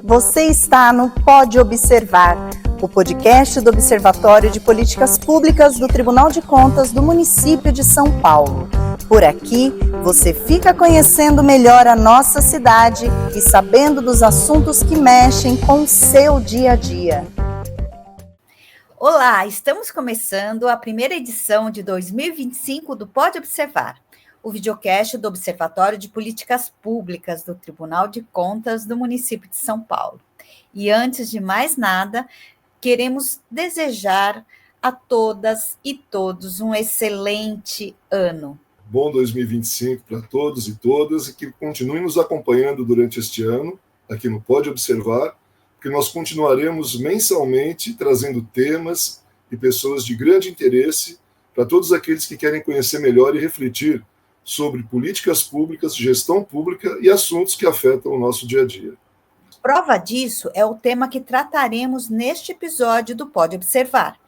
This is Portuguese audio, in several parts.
Você está no Pode Observar, o podcast do Observatório de Políticas Públicas do Tribunal de Contas do município de São Paulo. Por aqui, você fica conhecendo melhor a nossa cidade e sabendo dos assuntos que mexem com o seu dia a dia. Olá, estamos começando a primeira edição de 2025 do Pode Observar, o videocast do Observatório de Políticas Públicas do Tribunal de Contas do município de São Paulo. E antes de mais nada, queremos desejar a todas e todos um excelente ano. Bom 2025 para todos e todas e que continuem nos acompanhando durante este ano, aqui no Pode Observar, porque nós continuaremos mensalmente trazendo temas e pessoas de grande interesse para todos aqueles que querem conhecer melhor e refletir sobre políticas públicas, gestão pública e assuntos que afetam o nosso dia a dia. Prova disso é o tema que trataremos neste episódio do Pode Observar.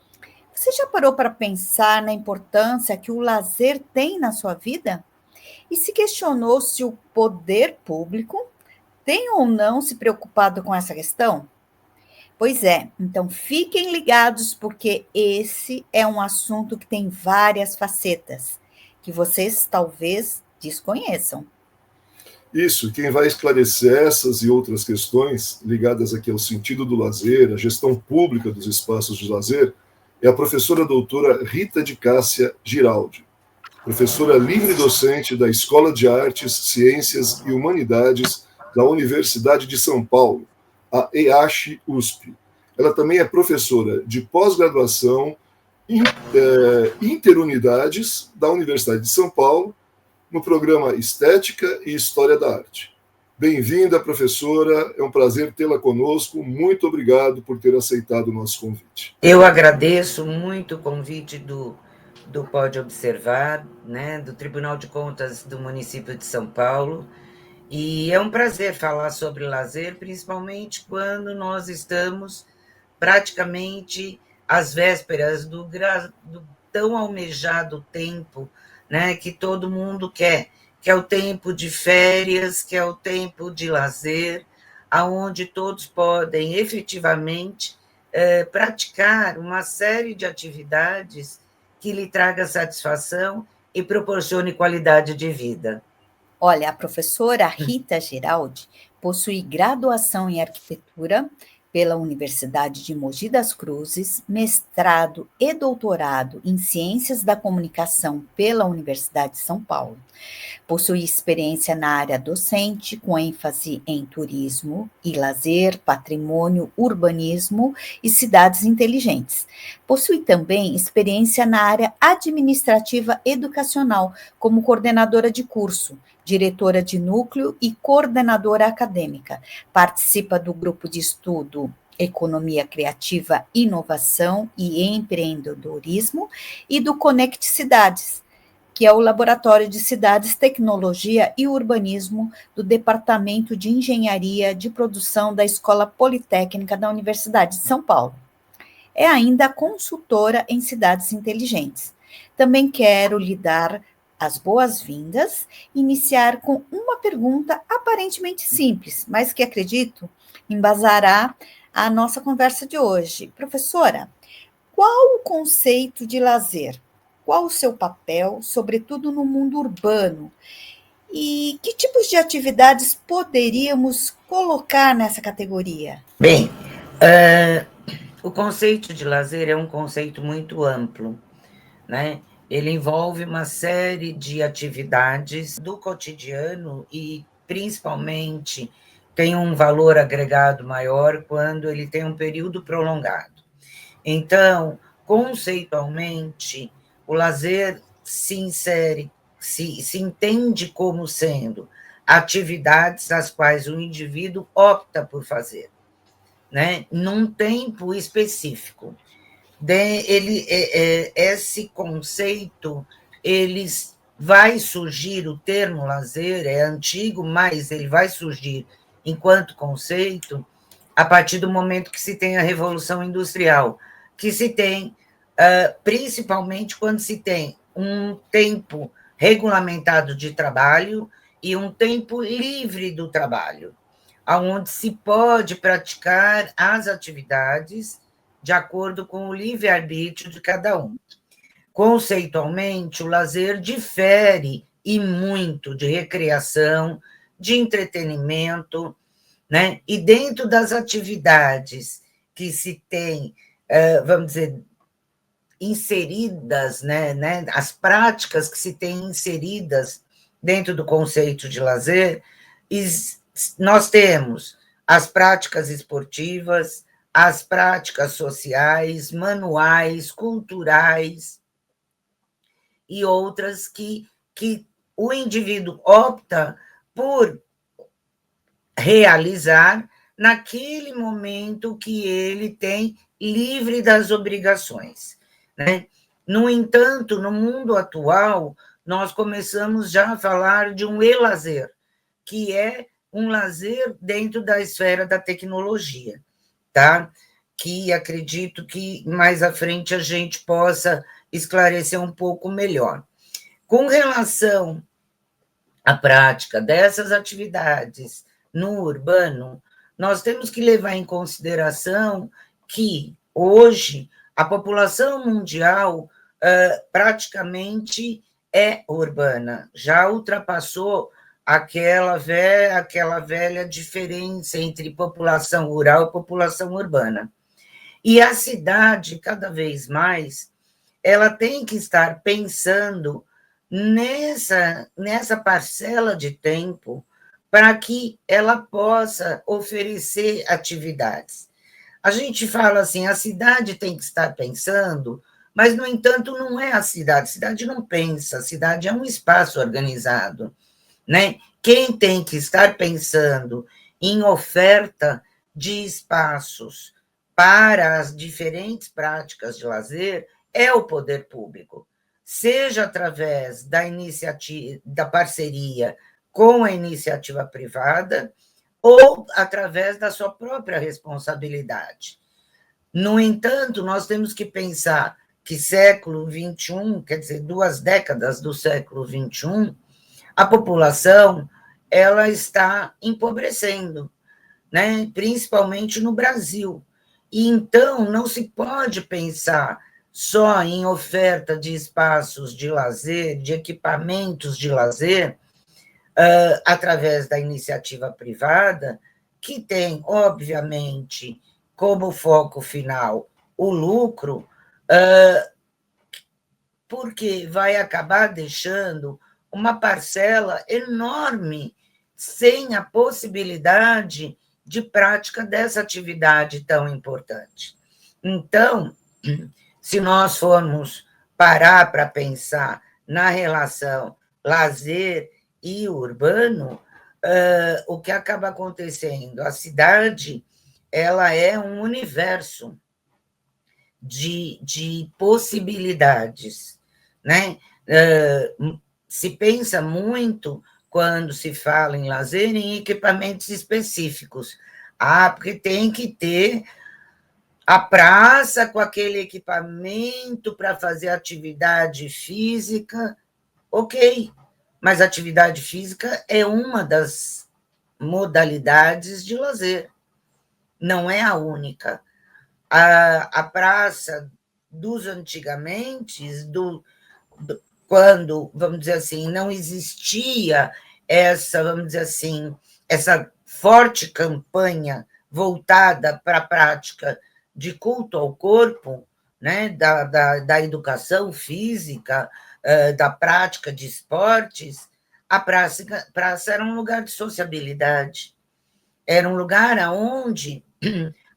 Você já parou para pensar na importância que o lazer tem na sua vida? E se questionou se o poder público tem ou não se preocupado com essa questão? Pois é, então fiquem ligados porque esse é um assunto que tem várias facetas, que vocês talvez desconheçam. Isso, quem vai esclarecer essas e outras questões ligadas aqui ao sentido do lazer, à gestão pública dos espaços de lazer, é a professora doutora Rita de Cássia Giraldi, professora livre-docente da Escola de Artes, Ciências e Humanidades da Universidade de São Paulo, a EASH-USP. Ela também é professora de pós-graduação interunidades da Universidade de São Paulo, no programa Estética e História da Arte. Bem-vinda, professora, é um prazer tê-la conosco, muito obrigado por ter aceitado o nosso convite. Eu agradeço muito o convite do Pode Observar, né, do Tribunal de Contas do município de São Paulo, e é um prazer falar sobre lazer, principalmente quando nós estamos praticamente às vésperas do tão almejado tempo, né, que todo mundo quer, que é o tempo de férias, que é o tempo de lazer, aonde todos podem efetivamente praticar uma série de atividades que lhe traga satisfação e proporcione qualidade de vida. Olha, a professora Rita Giraldi possui graduação em arquitetura pela Universidade de Mogi das Cruzes, mestrado e doutorado em Ciências da Comunicação pela Universidade de São Paulo. Possui experiência na área docente, com ênfase em turismo e lazer, patrimônio, urbanismo e cidades inteligentes. Possui também experiência na área administrativa educacional, como coordenadora de curso, diretora de núcleo e coordenadora acadêmica. Participa do grupo de estudo Economia Criativa, Inovação e Empreendedorismo e do Conect Cidades, que é o Laboratório de Cidades, Tecnologia e Urbanismo do Departamento de Engenharia de Produção da Escola Politécnica da Universidade de São Paulo. É ainda consultora em cidades inteligentes. Também quero lhe dar as boas-vindas, iniciar com uma pergunta aparentemente simples, mas que acredito embasará a nossa conversa de hoje. Professora, qual o conceito de lazer? Qual o seu papel, sobretudo no mundo urbano? E que tipos de atividades poderíamos colocar nessa categoria? Bem, o conceito de lazer é um conceito muito amplo, né? Ele envolve uma série de atividades do cotidiano e, principalmente, tem um valor agregado maior quando ele tem um período prolongado. Então, conceitualmente, o lazer se insere, se entende como sendo atividades as quais o indivíduo opta por fazer, né, num tempo específico. Esse conceito, vai surgir, o termo lazer é antigo, mas ele vai surgir enquanto conceito a partir do momento que se tem a Revolução Industrial, que se tem, principalmente quando se tem um tempo regulamentado de trabalho e um tempo livre do trabalho. onde se pode praticar as atividades de acordo com o livre-arbítrio de cada um. Conceitualmente, o lazer difere e muito de recreação, de entretenimento, né? E dentro das atividades que se tem, vamos dizer, inseridas, né? As práticas que se têm inseridas dentro do conceito de lazer, nós temos as práticas esportivas, as práticas sociais, manuais, culturais e outras que o indivíduo opta por realizar naquele momento que ele tem livre das obrigações, né? No entanto, no mundo atual, nós começamos já a falar de um e-lazer, que é um lazer dentro da esfera da tecnologia, tá? Que acredito que mais à frente a gente possa esclarecer um pouco melhor. Com relação à prática dessas atividades no urbano, nós temos que levar em consideração que, hoje, a população mundial praticamente é urbana, já ultrapassou aquela velha diferença entre população rural e população urbana. E a cidade, cada vez mais, ela tem que estar pensando nessa parcela de tempo para que ela possa oferecer atividades. A gente fala assim, a cidade tem que estar pensando, mas, no entanto, não é a cidade não pensa, a cidade é um espaço organizado, né? Quem tem que estar pensando em oferta de espaços para as diferentes práticas de lazer é o poder público, seja através da iniciativa, da parceria com a iniciativa privada, ou através da sua própria responsabilidade. No entanto, nós temos que pensar que século XXI, quer dizer, 2 décadas do século XXI, a população ela está empobrecendo, né? Principalmente no Brasil. E então não se pode pensar só em oferta de espaços de lazer, de equipamentos de lazer, através da iniciativa privada, que tem, obviamente, como foco final o lucro, porque vai acabar deixando uma parcela enorme sem a possibilidade de prática dessa atividade tão importante. Então, se nós formos parar para pensar na relação lazer e urbano, o que acaba acontecendo? A cidade ela é um universo de possibilidades, né? Se pensa muito, quando se fala em lazer, em equipamentos específicos. Porque tem que ter a praça com aquele equipamento para fazer atividade física, ok, mas atividade física é uma das modalidades de lazer, não é a única. A praça dos antigamente, quando, vamos dizer assim, não existia vamos dizer assim, essa forte campanha voltada para a prática de culto ao corpo, né, da educação física, da prática de esportes, a praça era um lugar de sociabilidade, era um lugar onde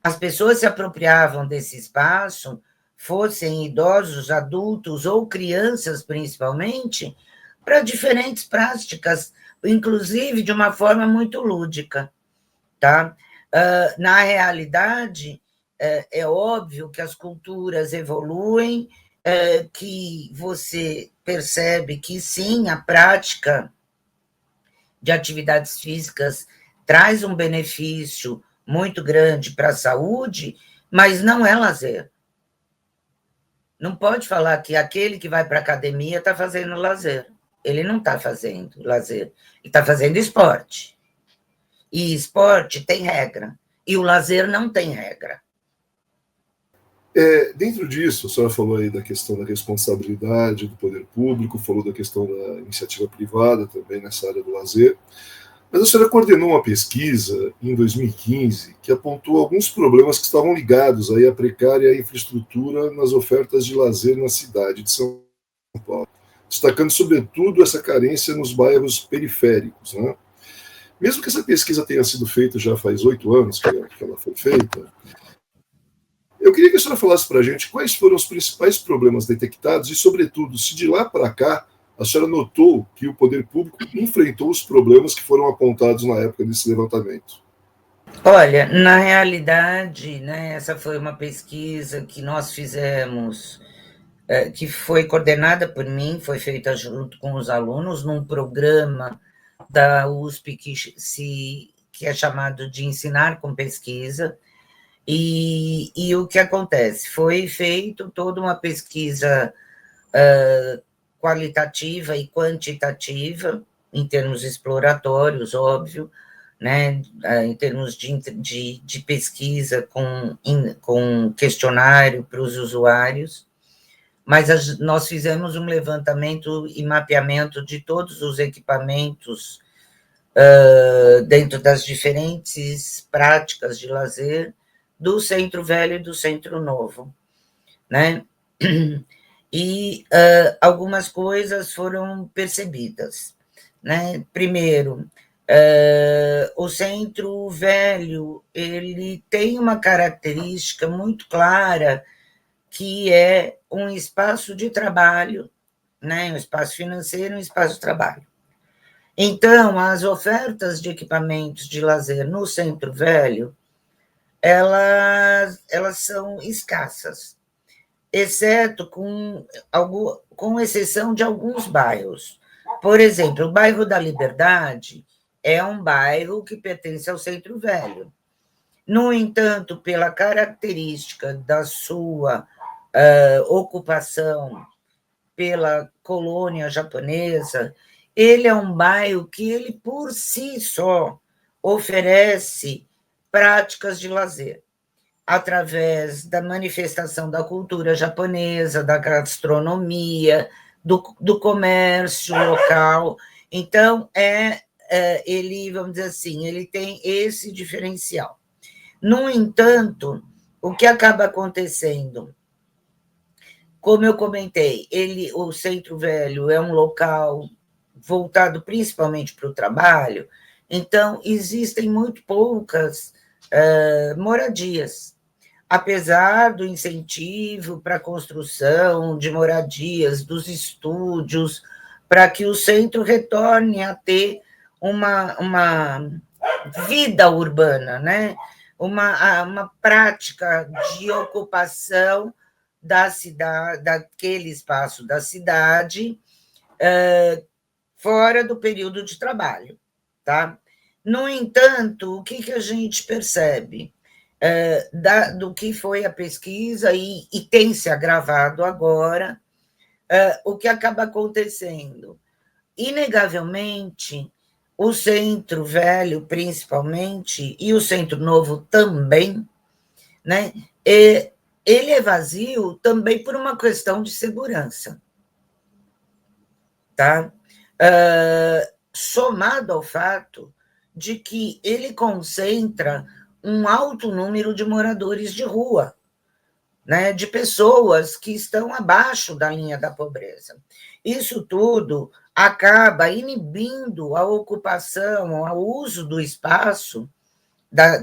as pessoas se apropriavam desse espaço, fossem idosos, adultos ou crianças, principalmente, para diferentes práticas, inclusive de uma forma muito lúdica, tá? Na realidade, é óbvio que as culturas evoluem, que você percebe que, sim, a prática de atividades físicas traz um benefício muito grande para a saúde, mas não é lazer. Não pode falar que aquele que vai para a academia está fazendo lazer. Ele não está fazendo lazer, ele está fazendo esporte. e esporte tem regra, e o lazer não tem regra. Dentro disso, a senhora falou aí da questão da responsabilidade do poder público, falou da questão da iniciativa privada também nessa área do lazer, mas a senhora coordenou uma pesquisa em 2015 que apontou alguns problemas que estavam ligados aí à precária infraestrutura nas ofertas de lazer na cidade de São Paulo, destacando sobretudo essa carência nos bairros periféricos, né? Mesmo que essa pesquisa tenha sido feita já faz 8 anos que ela foi feita, eu queria que a senhora falasse para a gente quais foram os principais problemas detectados e, sobretudo, se de lá para cá a senhora notou que o poder público enfrentou os problemas que foram apontados na época desse levantamento. Olha, na realidade, né, essa foi uma pesquisa que nós fizemos, que foi coordenada por mim, foi feita junto com os alunos, num programa da USP que é chamado de Ensinar com Pesquisa. E o que acontece? Foi feita toda uma pesquisa qualitativa e quantitativa, em termos exploratórios, óbvio, né, em termos de pesquisa com questionário para os usuários, mas nós fizemos um levantamento e mapeamento de todos os equipamentos dentro das diferentes práticas de lazer do Centro Velho e do Centro Novo, né? E algumas coisas foram percebidas, né? Primeiro, o Centro Velho, ele tem uma característica muito clara, que é um espaço de trabalho, né? Um espaço financeiro, um espaço de trabalho. Então, as ofertas de equipamentos de lazer no Centro Velho, elas são escassas, exceto com exceção de alguns bairros. Por exemplo, o bairro da Liberdade é um bairro que pertence ao Centro Velho. No entanto, pela característica da sua ocupação pela colônia japonesa, ele é um bairro que ele, por si só, oferece práticas de lazer, através da manifestação da cultura japonesa, da gastronomia, do comércio local. Então, ele, vamos dizer assim, ele tem esse diferencial. No entanto, o que acaba acontecendo? Como eu comentei, o Centro Velho é um local voltado principalmente para o trabalho, então existem muito poucas moradias, apesar do incentivo para a construção de moradias, dos estúdios, para que o centro retorne a ter uma vida urbana, né? Uma prática de ocupação da cidade, daquele espaço da cidade, fora do período de trabalho, tá? No entanto, o que a gente percebe do que foi a pesquisa e tem se agravado agora, o que acaba acontecendo? Inegavelmente, o Centro Velho, principalmente, e o Centro Novo também, né? Ele é vazio também por uma questão de segurança, tá? Somado ao fato de que ele concentra um alto número de moradores de rua, né, de pessoas que estão abaixo da linha da pobreza. Isso tudo acaba inibindo a ocupação, o uso do espaço,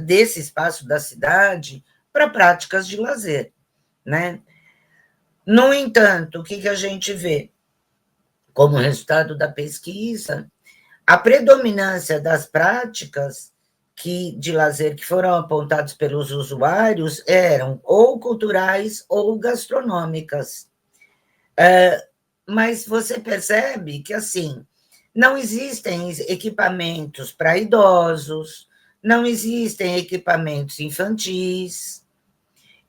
desse espaço da cidade, para práticas de lazer, né? No entanto, o que a gente vê? Como resultado da pesquisa, a predominância das práticas de lazer que foram apontados pelos usuários eram ou culturais ou gastronômicas. Mas você percebe que, assim, não existem equipamentos para idosos, não existem equipamentos infantis.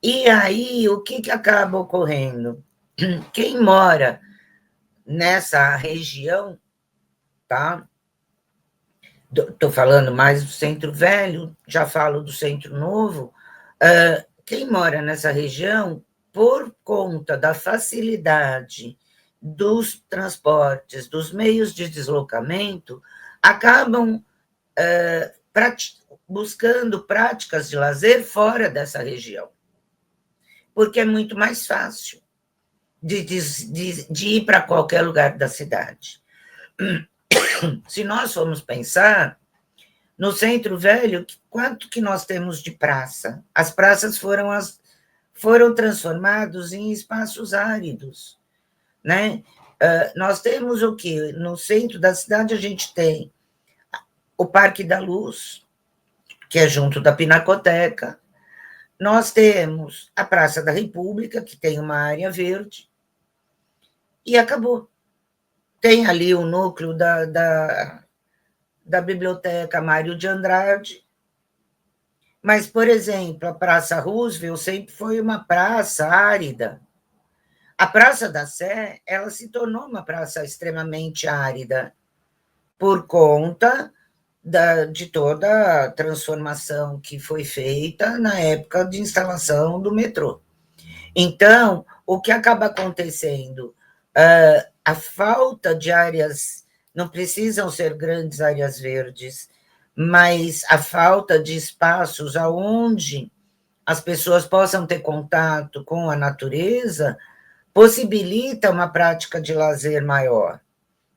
E aí, o que acaba ocorrendo? Quem mora nessa região, tá? estou falando mais do Centro Velho, já falo do Centro Novo, quem mora nessa região, por conta da facilidade dos transportes, dos meios de deslocamento, acabam buscando práticas de lazer fora dessa região, porque é muito mais fácil de ir para qualquer lugar da cidade. Se nós formos pensar, no Centro Velho, quanto que nós temos de praça? As praças foram transformadas em espaços áridos, né? Nós temos o quê? No centro da cidade, a gente tem o Parque da Luz, que é junto da Pinacoteca. Nós temos a Praça da República, que tem uma área verde, e acabou. Tem ali o núcleo da Biblioteca Mário de Andrade, mas, por exemplo, a Praça Roosevelt sempre foi uma praça árida. A Praça da Sé, ela se tornou uma praça extremamente árida por conta de toda a transformação que foi feita na época de instalação do metrô. Então, o que acaba acontecendo? A falta de áreas, não precisam ser grandes áreas verdes, mas a falta de espaços onde as pessoas possam ter contato com a natureza possibilita uma prática de lazer maior,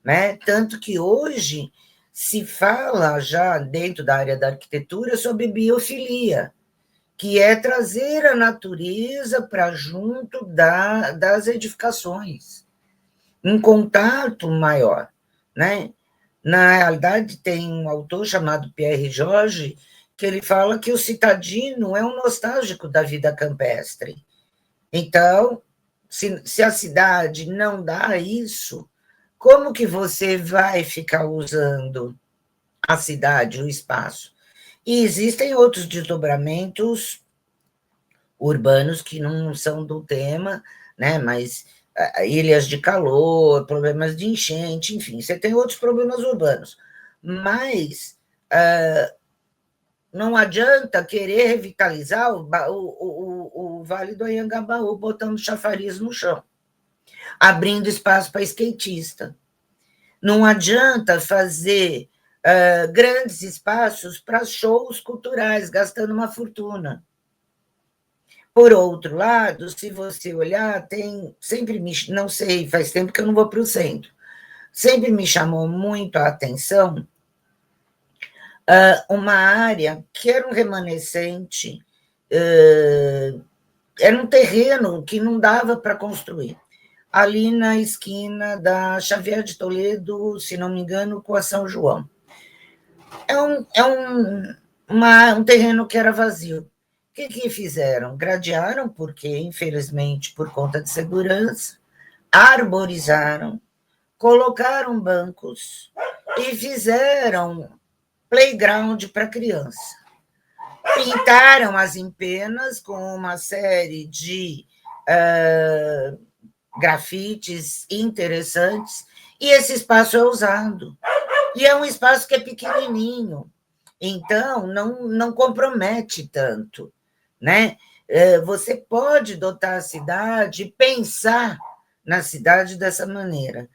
né? Tanto que hoje se fala já dentro da área da arquitetura sobre biofilia, que é trazer a natureza para junto das edificações, um contato maior, né? Na realidade, tem um autor chamado Pierre Jorge, que ele fala que o citadino é um nostálgico da vida campestre. Então, se a cidade não dá isso, como que você vai ficar usando a cidade, o espaço? E existem outros desdobramentos urbanos que não são do tema, né? Mas ilhas de calor, problemas de enchente, enfim, você tem outros problemas urbanos. Mas não adianta querer revitalizar o Vale do Anhangabaú botando chafariz no chão, abrindo espaço para skatista. Não adianta fazer grandes espaços para shows culturais, gastando uma fortuna. Por outro lado, se você olhar, não sei, faz tempo que eu não vou para o centro, sempre me chamou muito a atenção uma área que era um remanescente, era um terreno que não dava para construir, ali na esquina da Xavier de Toledo, se não me engano, com a São João. É um terreno que era vazio. O que fizeram? Gradearam, porque, infelizmente, por conta de segurança, arborizaram, colocaram bancos e fizeram playground para criança. Pintaram as empenas com uma série de grafites interessantes, e esse espaço é usado. E é um espaço que é pequenininho, então não compromete tanto, né? Você pode dotar a cidade, pensar na cidade dessa maneira,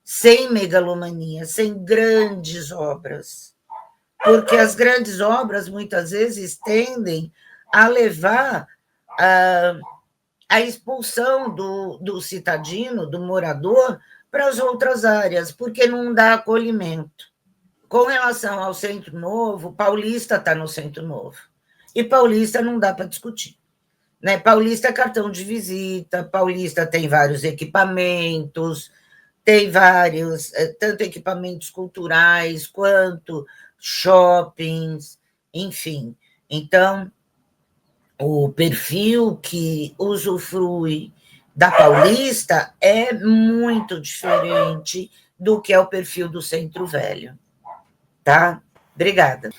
sem megalomania, sem grandes obras, porque as grandes obras, muitas vezes, tendem a levar a expulsão do citadino, do morador, para as outras áreas, porque não dá acolhimento. Com relação ao Centro Novo, Paulista está no Centro Novo. E Paulista não dá para discutir, né? Paulista é cartão de visita, Paulista tem vários equipamentos, tem vários, tanto equipamentos culturais quanto shoppings, enfim. Então, o perfil que usufrui da Paulista é muito diferente do que é o perfil do Centro Velho. Tá? Obrigada.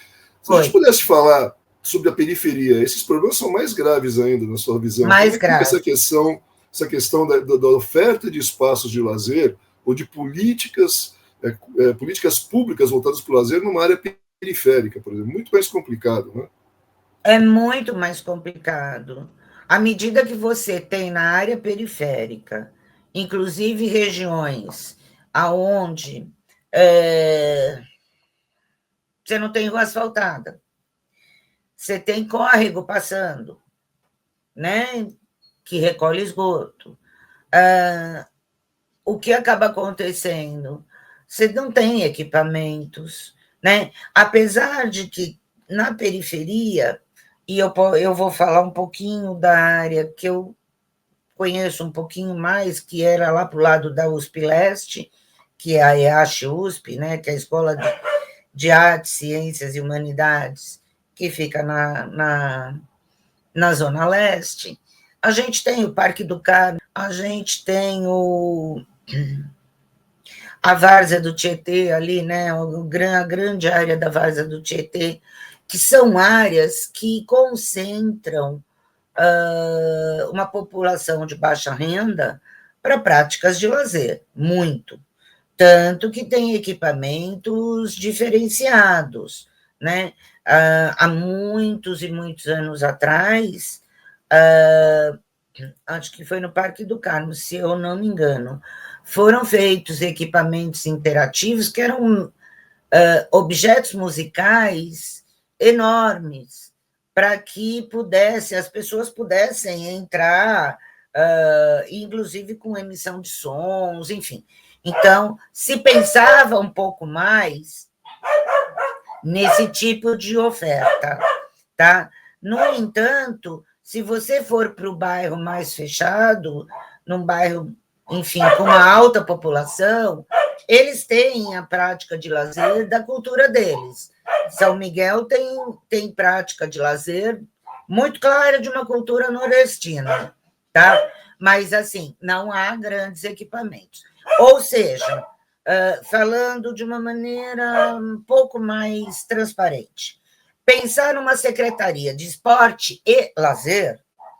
Se a gente pudesse falar sobre a periferia, esses problemas são mais graves ainda, na sua visão. Mais graves. Essa questão da oferta de espaços de lazer ou de políticas públicas voltadas para o lazer numa área periférica, por exemplo, muito mais complicado, né? É muito mais complicado. À medida que você tem na área periférica, inclusive regiões aonde você não tem rua asfaltada, você tem córrego passando, né, que recolhe esgoto. O que acaba acontecendo? Você não tem equipamentos, né? Apesar de que na periferia, e eu vou falar um pouquinho da área que eu conheço um pouquinho mais, que era lá para o lado da USP Leste, que é a EASH-USP, né, que é a Escola de Artes, Ciências e Humanidades, que fica na Zona Leste. A gente tem o Parque do Carmo, a gente tem a várzea do Tietê ali, né, a grande área da várzea do Tietê, que são áreas que concentram uma população de baixa renda para práticas de lazer, muito. Tanto que tem equipamentos diferenciados, né? Há muitos e muitos anos atrás, acho que foi no Parque do Carmo, se eu não me engano, foram feitos equipamentos interativos que eram objetos musicais enormes, para que as pessoas pudessem entrar, inclusive com emissão de sons, enfim. Então, se pensava um pouco mais nesse tipo de oferta, tá? No entanto, se você for para o bairro mais fechado, num bairro, enfim, com uma alta população, eles têm a prática de lazer da cultura deles. São Miguel tem prática de lazer muito clara de uma cultura nordestina, tá? Mas, assim, não há grandes equipamentos. Ou seja, falando de uma maneira um pouco mais transparente, pensar numa secretaria de esporte e lazer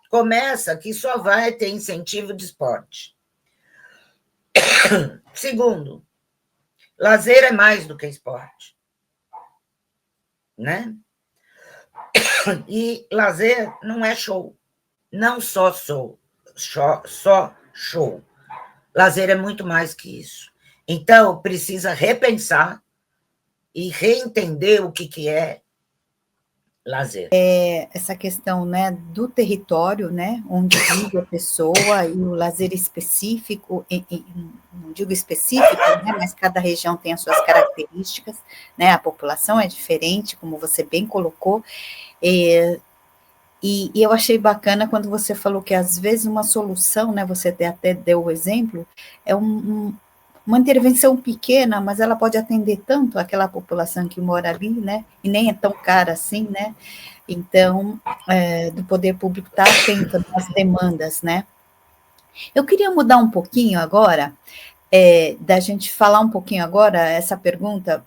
começa que só vai ter incentivo de esporte. Segundo, lazer é mais do que esporte, né? E lazer não é show, não só show. Lazer é muito mais que isso. Então, precisa repensar e reentender o que é lazer. Essa questão, né, do território, né, onde vive a pessoa e o lazer específico, não digo específico, né, mas cada região tem as suas características, né, a população é diferente, como você bem colocou, e eu achei bacana quando você falou que às vezes uma solução, né, você até deu o exemplo, é uma intervenção pequena, mas ela pode atender tanto aquela população que mora ali, né, e nem é tão cara assim, né, então, do poder público estar atento às demandas, né. Eu queria mudar um pouquinho agora, da gente falar um pouquinho agora, essa pergunta,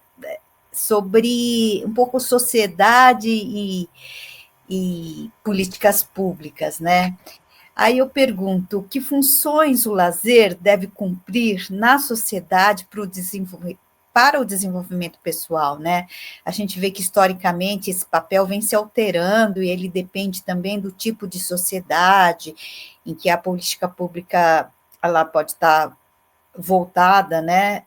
sobre um pouco sociedade e políticas públicas, né. Aí eu pergunto, que funções o lazer deve cumprir na sociedade para o desenvolvimento pessoal, né? A gente vê que, historicamente, esse papel vem se alterando e ele depende também do tipo de sociedade em que a política pública ela pode estar voltada, né,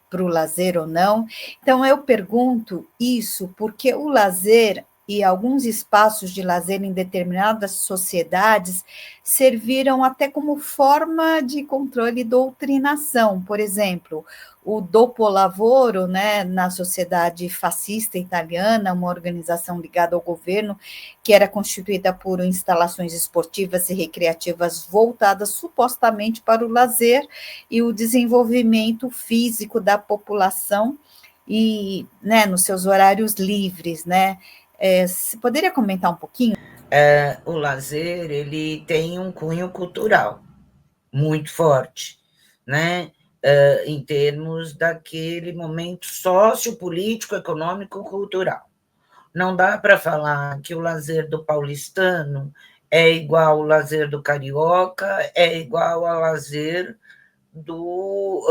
para o lazer ou não. Então, eu pergunto isso porque o lazer e alguns espaços de lazer em determinadas sociedades serviram até como forma de controle e doutrinação. Por exemplo, o Dopo Lavoro, né, na sociedade fascista italiana, uma organização ligada ao governo, que era constituída por instalações esportivas e recreativas voltadas supostamente para o lazer e o desenvolvimento físico da população e, né, nos seus horários livres, né? Você poderia comentar um pouquinho? O lazer, ele tem um cunho cultural muito forte, né? Em termos daquele momento sociopolítico, econômico, cultural. Não dá para falar que o lazer do paulistano é igual ao lazer do carioca, é igual ao lazer do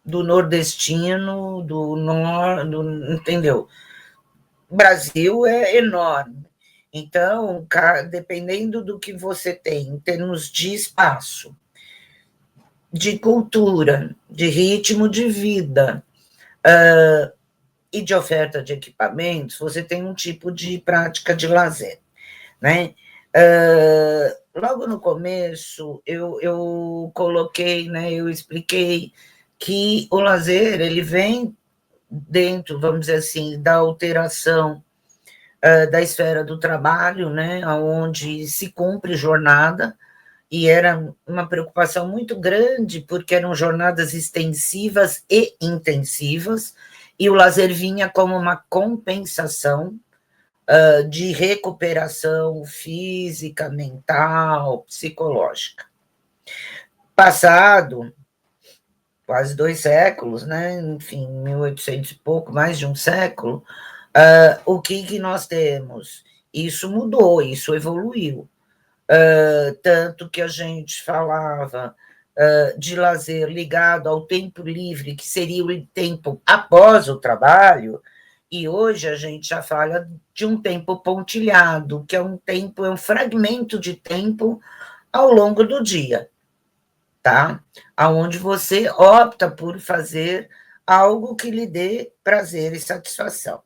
do nordestino, entendeu? O Brasil é enorme. Então, dependendo do que você tem em termos de espaço, de cultura, de ritmo de vida e de oferta de equipamentos, você tem um tipo de prática de lazer, né? Logo no começo, eu coloquei, né, eu expliquei que o lazer ele vem dentro, vamos dizer assim, da alteração da esfera do trabalho, né, onde se cumpre jornada, e era uma preocupação muito grande, porque eram jornadas extensivas e intensivas, e o lazer vinha como uma compensação de recuperação física, mental, psicológica. Passado quase 2 séculos, né? Enfim, 1800 e pouco, mais de um século, o que nós temos? Isso mudou, isso evoluiu. Tanto que a gente falava de lazer ligado ao tempo livre, que seria o tempo após o trabalho, e hoje a gente já fala de um tempo pontilhado, que é um fragmento de tempo ao longo do dia, tá? Aonde você opta por fazer algo que lhe dê prazer e satisfação.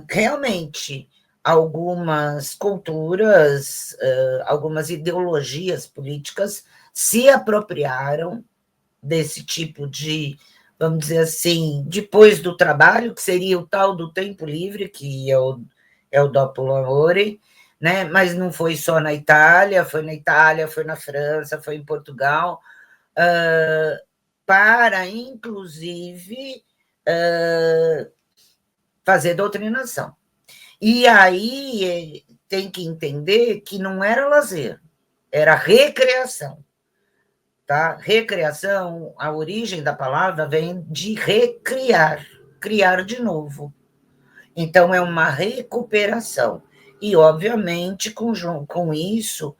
Realmente, algumas culturas, algumas ideologias políticas se apropriaram desse tipo de, vamos dizer assim, depois do trabalho, que seria o tal do tempo livre, que é o dopo lavoro, né? Mas não foi só na Itália, foi na França, foi em Portugal, para, inclusive, fazer doutrinação. E aí tem que entender que não era lazer, era recreação. Tá? Recreação, a origem da palavra vem de recriar, criar de novo. Então, é uma recuperação. E, obviamente, com isso,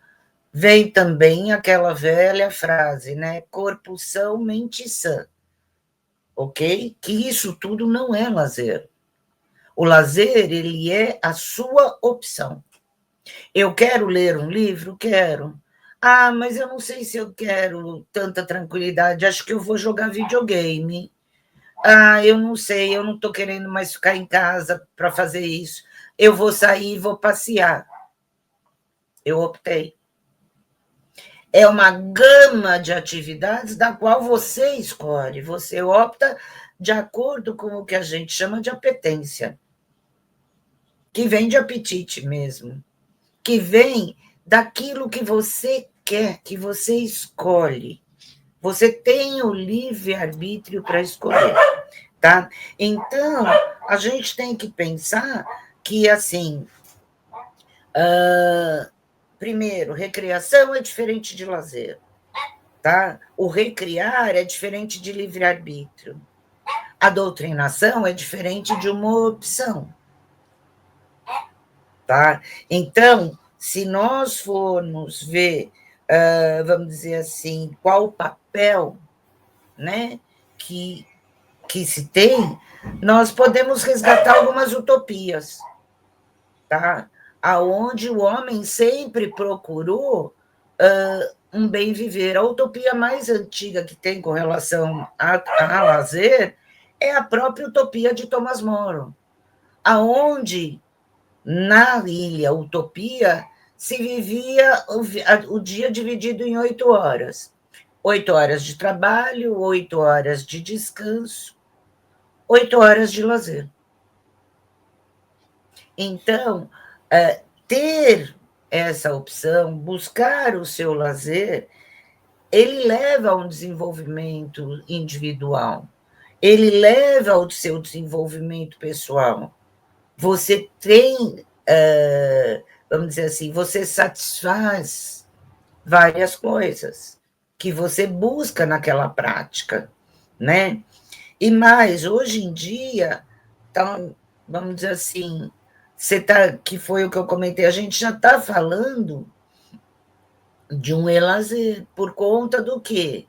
vem também aquela velha frase, né? Corpo são, mente sã. Ok? Que isso tudo não é lazer. O lazer, ele é a sua opção. Eu quero ler um livro? Quero. Ah, mas eu não sei se eu quero tanta tranquilidade, acho que eu vou jogar videogame. Ah, eu não sei, eu não estou querendo mais ficar em casa para fazer isso. Eu vou sair e vou passear. Eu optei. É uma gama de atividades da qual você escolhe, você opta de acordo com o que a gente chama de apetência, que vem de apetite mesmo, que vem daquilo que você quer, que você escolhe. Você tem o livre-arbítrio para escolher, tá? Então, a gente tem que pensar que, assim, primeiro, recreação é diferente de lazer, tá? O recriar é diferente de livre-arbítrio. A doutrinação é diferente de uma opção, tá? Então, se nós formos ver, vamos dizer assim, qual o papel, né, que se tem, nós podemos resgatar algumas utopias, tá? Aonde o homem sempre procurou um bem viver. A utopia mais antiga que tem com relação a lazer é a própria utopia de Thomas More, aonde na ilha Utopia se vivia o dia dividido em 8 horas. 8 horas de trabalho, 8 horas de descanso, 8 horas de lazer. Então, ter essa opção, buscar o seu lazer, ele leva a um desenvolvimento individual, ele leva ao seu desenvolvimento pessoal. Você tem, vamos dizer assim, você satisfaz várias coisas que você busca naquela prática, né? E mais, hoje em dia, então, vamos dizer assim, que foi o que eu comentei, a gente já está falando de um lazer, por conta do quê?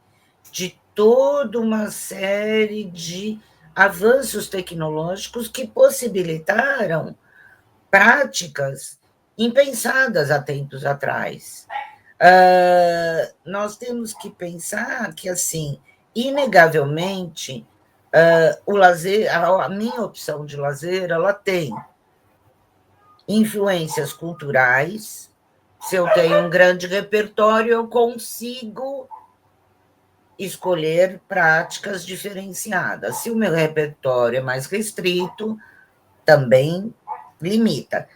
De toda uma série de avanços tecnológicos que possibilitaram práticas impensadas há tempos atrás. Nós temos que pensar que, assim, inegavelmente, o lazer, a minha opção de lazer, ela tem influências culturais. Se eu tenho um grande repertório, eu consigo escolher práticas diferenciadas. Se o meu repertório é mais restrito, também limita.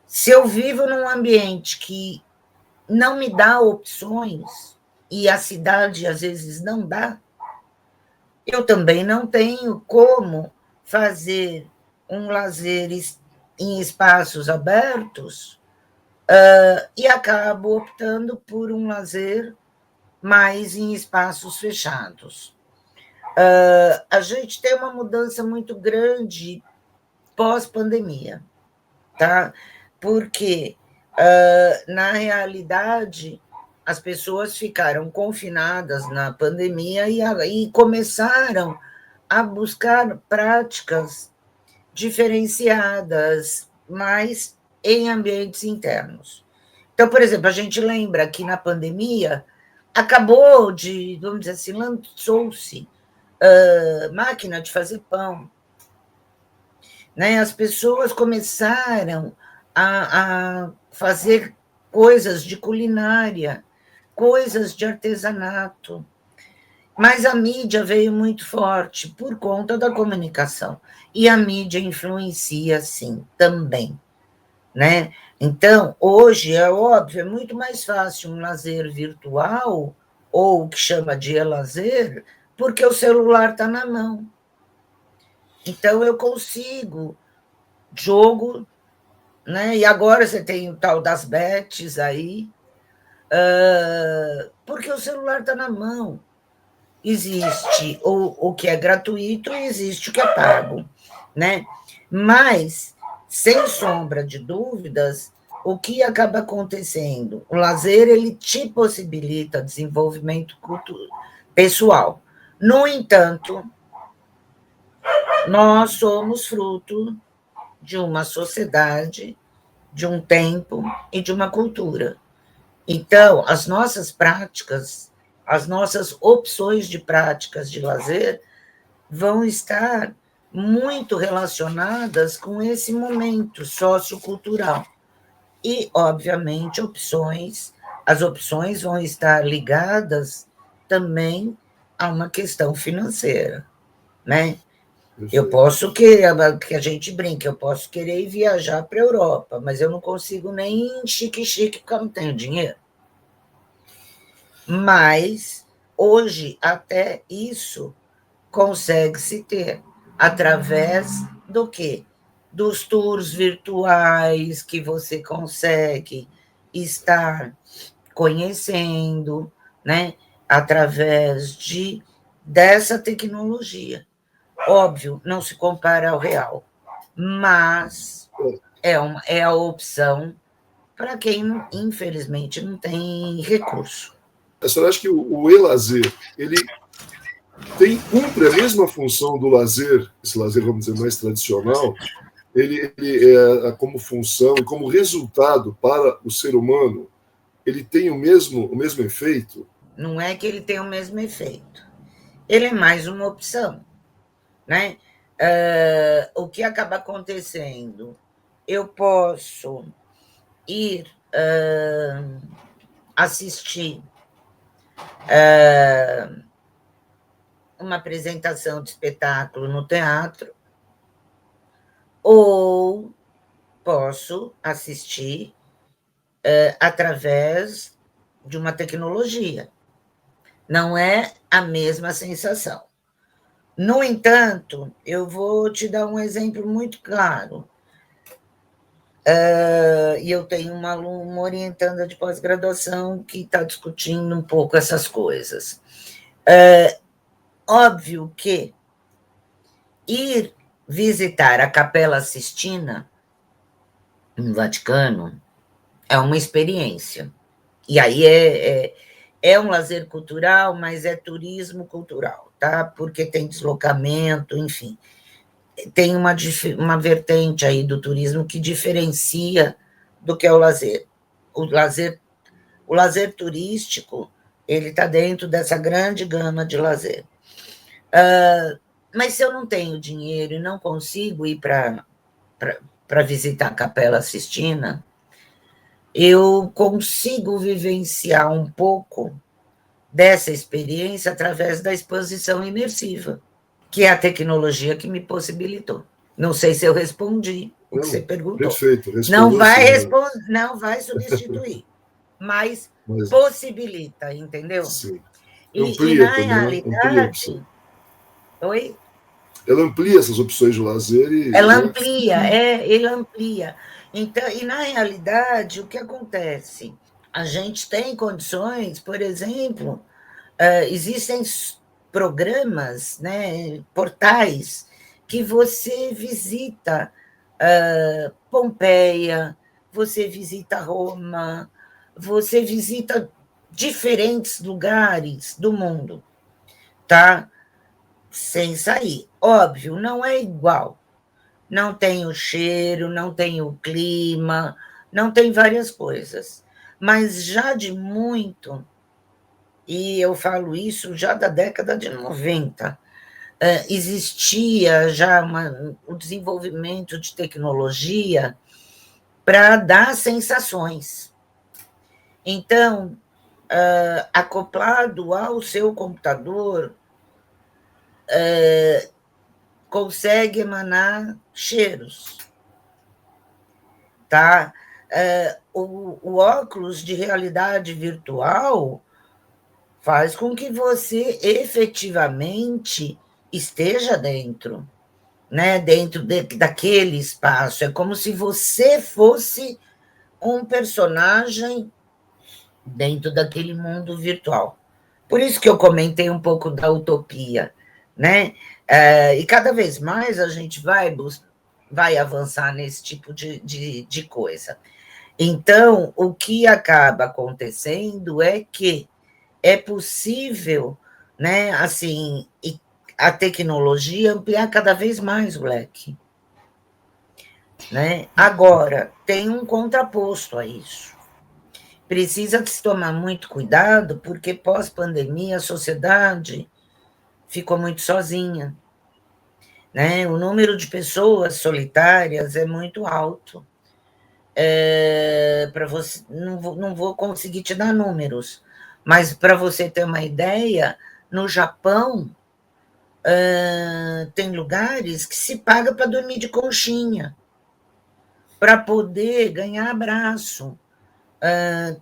Se eu vivo num ambiente que não me dá opções, e a cidade às vezes não dá, eu também não tenho como fazer um lazer em espaços abertos, e acabo optando por um lazer mais em espaços fechados. A gente tem uma mudança muito grande pós-pandemia, tá? Porque, na realidade, as pessoas ficaram confinadas na pandemia e começaram a buscar práticas diferenciadas, mas em ambientes internos. Então, por exemplo, a gente lembra que na pandemia acabou de, vamos dizer assim, lançou-se máquina de fazer pão, né? As pessoas começaram a fazer coisas de culinária, coisas de artesanato, mas a mídia veio muito forte por conta da comunicação, e a mídia influencia, sim, também, né? Então, hoje, é óbvio, é muito mais fácil um lazer virtual, ou o que chama de e-lazer, porque o celular está na mão. Então, eu consigo jogo, né? E agora você tem o tal das bets aí, porque o celular está na mão. Existe o que é gratuito e existe o que é pago, né? Mas, sem sombra de dúvidas, o que acaba acontecendo? O lazer, ele te possibilita desenvolvimento pessoal. No entanto, nós somos fruto de uma sociedade, de um tempo e de uma cultura. Então, as nossas práticas, as nossas opções de práticas de lazer vão estar muito relacionadas com esse momento sociocultural. E, obviamente, as opções vão estar ligadas também a uma questão financeira, né? Eu posso querer, que a gente brinca, eu posso querer ir viajar para a Europa, mas eu não consigo nem chique-chique porque eu não tenho dinheiro. Mas, hoje, até isso consegue-se ter através do quê? Dos tours virtuais que você consegue estar conhecendo, né? Através dessa tecnologia. Óbvio, não se compara ao real, mas é a opção para quem, infelizmente, não tem recurso. A senhora acha que o e-lazer, ele cumpre a mesma função do lazer, esse lazer, vamos dizer, mais tradicional, ele é como função e como resultado para o ser humano, ele tem o mesmo efeito? Não é que ele tem o mesmo efeito. Ele é mais uma opção, né? O que acaba acontecendo? Eu posso ir assistir uma apresentação de espetáculo no teatro, ou posso assistir através de uma tecnologia. Não é a mesma sensação. No entanto, eu vou te dar um exemplo muito claro. E eu tenho uma orientanda de pós-graduação que está discutindo um pouco essas coisas. Óbvio que ir visitar a Capela Sistina, no Vaticano, é uma experiência. E aí é um lazer cultural, mas é turismo cultural, tá? Porque tem deslocamento, enfim. Tem uma vertente aí do turismo que diferencia do que é o lazer. O lazer turístico, ele está dentro dessa grande gama de lazer. Mas se eu não tenho dinheiro e não consigo ir para visitar a Capela Sistina, eu consigo vivenciar um pouco dessa experiência através da exposição imersiva, que é a tecnologia que me possibilitou. Não sei se eu respondi o que você perguntou. Perfeito, não vai substituir, mas possibilita, entendeu? Sim. E na realidade... Oi? Ela amplia essas opções de lazer e... Ele amplia. Então, e na realidade, o que acontece? A gente tem condições, por exemplo, existem programas, né, portais, que você visita Pompeia, você visita Roma, você visita diferentes lugares do mundo, tá? Sem sair. Óbvio, não é igual. Não tem o cheiro, não tem o clima, não tem várias coisas. Mas já de muito, e eu falo isso já da década de 90, existia já o desenvolvimento de tecnologia para dar sensações. Então, acoplado ao seu computador, consegue emanar cheiros, tá? O óculos de realidade virtual faz com que você efetivamente esteja dentro, né? Dentro daquele espaço. É como se você fosse um personagem dentro daquele mundo virtual. Por isso que eu comentei um pouco da utopia, né? E cada vez mais a gente vai avançar nesse tipo de coisa. Então, o que acaba acontecendo é que é possível, né, assim, a tecnologia ampliar cada vez mais o leque, né? Agora, tem um contraposto a isso. Precisa se tomar muito cuidado, porque pós-pandemia a sociedade ficou muito sozinha, né? O número de pessoas solitárias é muito alto. Para você, não vou conseguir te dar números, mas para você ter uma ideia, no Japão tem lugares que se paga para dormir de conchinha, para poder ganhar abraço.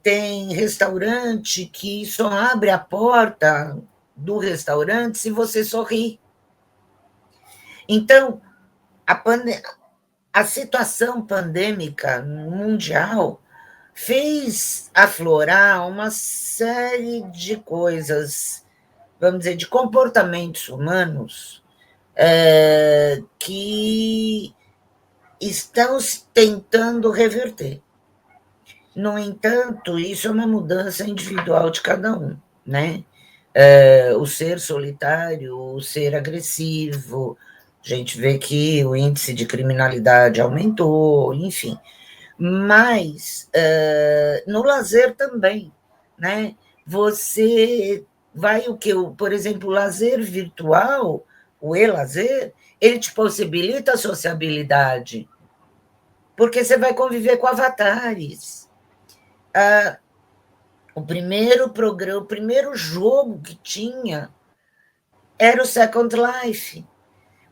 Tem restaurante que só abre a porta do restaurante se você sorrir. Então, a situação pandêmica mundial fez aflorar uma série de coisas, vamos dizer, de comportamentos humanos que estão tentando reverter. No entanto, isso é uma mudança individual de cada um, né? O ser solitário, o ser agressivo, a gente vê que o índice de criminalidade aumentou, enfim. Mas no lazer também, né? Você vai por exemplo, o lazer virtual, o e-lazer, ele te possibilita a sociabilidade, porque você vai conviver com avatares. O primeiro jogo que tinha era o Second Life.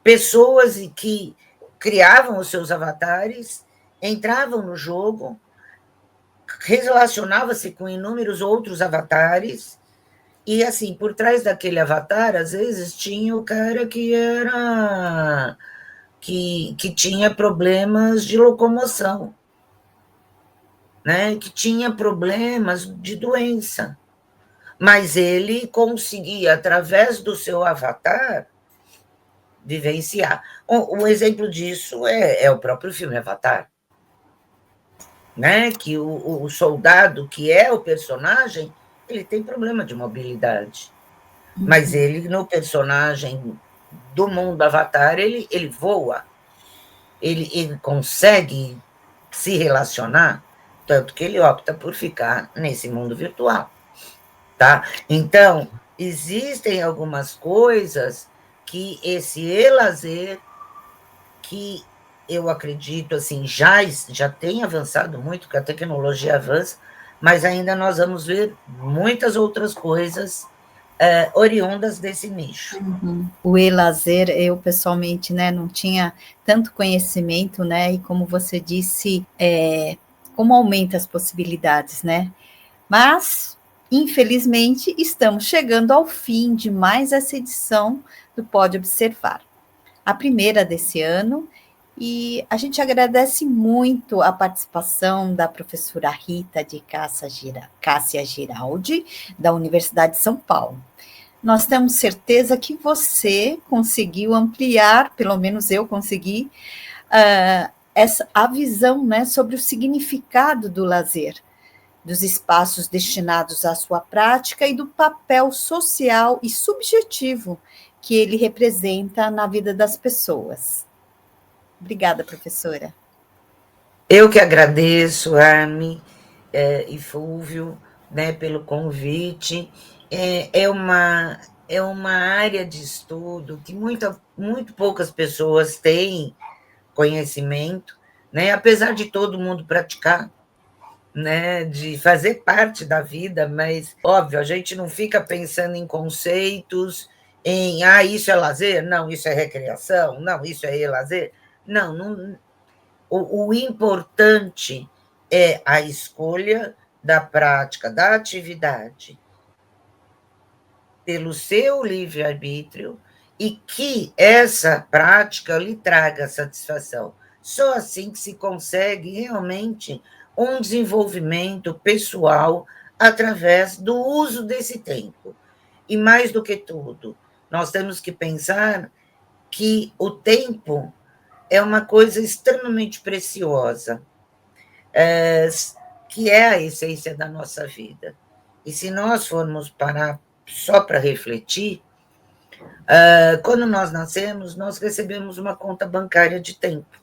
Pessoas que criavam os seus avatares, entravam no jogo, relacionava-se com inúmeros outros avatares, e assim, por trás daquele avatar, às vezes, tinha o cara que tinha problemas de locomoção, né? Que tinha problemas de doença. Mas ele conseguia, através do seu avatar, vivenciar. Um exemplo disso é o próprio filme Avatar, né? Que o soldado, que é o personagem, ele tem problema de mobilidade. Mas ele, no personagem do mundo Avatar, ele voa, ele consegue se relacionar, tanto que ele opta por ficar nesse mundo virtual, tá? Então, existem algumas coisas que esse e-lazer, que eu acredito, assim, já tem avançado muito, que a tecnologia avança, mas ainda nós vamos ver muitas outras coisas oriundas desse nicho. O e-lazer, eu pessoalmente, né, não tinha tanto conhecimento, né, e como você disse, como aumenta as possibilidades, né, mas, infelizmente, estamos chegando ao fim de mais essa edição do Pode Observar, a primeira desse ano, e a gente agradece muito a participação da professora Rita de Cássia Giraldi, da Universidade de São Paulo. Nós temos certeza que você conseguiu ampliar, pelo menos eu consegui, a visão, né, sobre o significado do lazer, dos espaços destinados à sua prática e do papel social e subjetivo que ele representa na vida das pessoas. Obrigada, professora. Eu que agradeço, Armin e Fúvio, né, pelo convite. É uma área de estudo que muito poucas pessoas têm conhecimento, né, apesar de todo mundo praticar, né, de fazer parte da vida, mas, óbvio, a gente não fica pensando em conceitos, em, isso é lazer? Não, isso é recreação? Não, isso é lazer? Não, o importante é a escolha da prática, da atividade, pelo seu livre-arbítrio, e que essa prática lhe traga satisfação. Só assim que se consegue realmente um desenvolvimento pessoal através do uso desse tempo. E mais do que tudo, nós temos que pensar que o tempo é uma coisa extremamente preciosa, que é a essência da nossa vida. E se nós formos parar só para refletir, quando nós nascemos, nós recebemos uma conta bancária de tempo,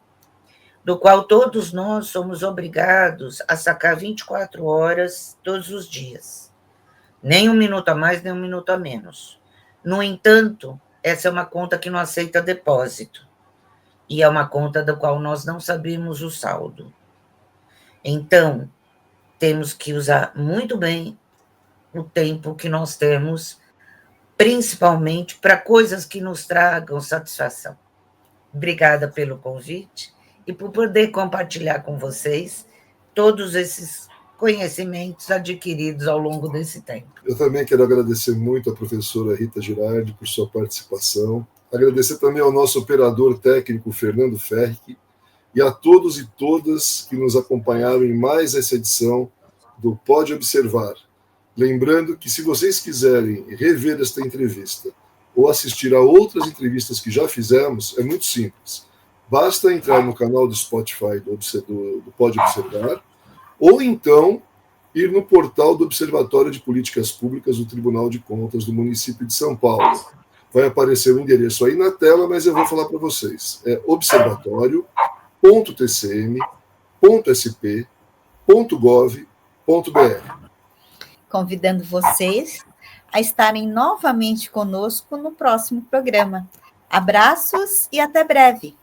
do qual todos nós somos obrigados a sacar 24 horas todos os dias. Nem um minuto a mais, nem um minuto a menos. No entanto, essa é uma conta que não aceita depósito. E é uma conta da qual nós não sabemos o saldo. Então, temos que usar muito bem o tempo que nós temos, principalmente para coisas que nos tragam satisfação. Obrigada pelo convite e por poder compartilhar com vocês todos esses conhecimentos adquiridos ao longo desse tempo. Eu também quero agradecer muito à professora Rita Giraldi por sua participação. Agradecer também ao nosso operador técnico, Fernando Ferri, e a todos e todas que nos acompanharam em mais essa edição do Pode Observar. Lembrando que, se vocês quiserem rever esta entrevista ou assistir a outras entrevistas que já fizemos, é muito simples. Basta entrar no canal do Spotify do Pode Observar, ou então ir no portal do Observatório de Políticas Públicas do Tribunal de Contas do município de São Paulo. Vai aparecer o endereço aí na tela, mas eu vou falar para vocês. É observatório.tcm.sp.gov.br. Convidando vocês a estarem novamente conosco no próximo programa. Abraços e até breve.